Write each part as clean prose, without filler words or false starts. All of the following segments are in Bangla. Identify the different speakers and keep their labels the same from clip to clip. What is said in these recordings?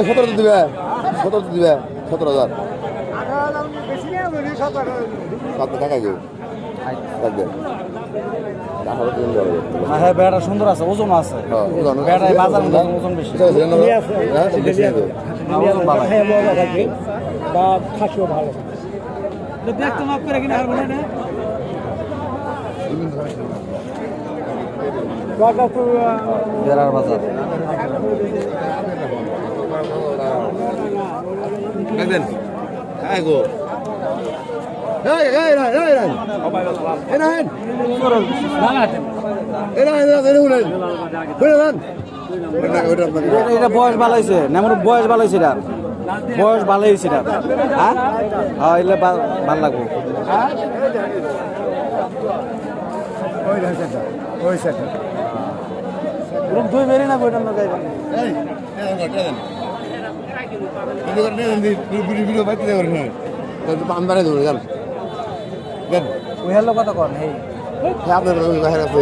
Speaker 1: 17 দিবে 17 দিবে 17,000 কত টাকা কেউ
Speaker 2: হ্যাঁ বেড়া সুন্দর আছে ওজন আছে বেড়ায় বাজার ওজন বেশি খাসিও ভালো দেখতে মাপ করে কিনা আর বলে না বেড়ার বাজার
Speaker 1: দেখেন হ্যাঁ গো
Speaker 2: এটা বয়স ভালো হয়েছে নেমর বয়স ভালো হয়েছে এটা বয়স ভালো হয়েছে এটা হ্যাঁ হ্যাঁ এলে ভালো লাগবে দুই বেরি না বইটার লোক
Speaker 1: আমদানি ধরে যান
Speaker 2: ওইহার কত কর
Speaker 1: আপনার বাহির আছে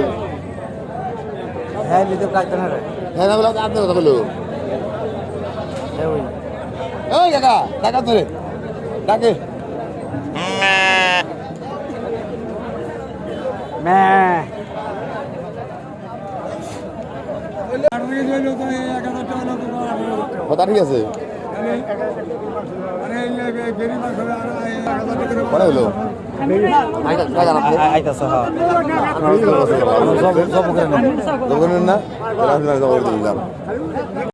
Speaker 2: হ্যাঁ নিতে লাগবে না রে
Speaker 1: হ্যাঁ না বলে আপনার কথা বললো ওই কাকা টাকা ধরে ডাকে কথা ঠিক আছে পরে হলো
Speaker 2: আইতাছে হ্যাঁ
Speaker 1: না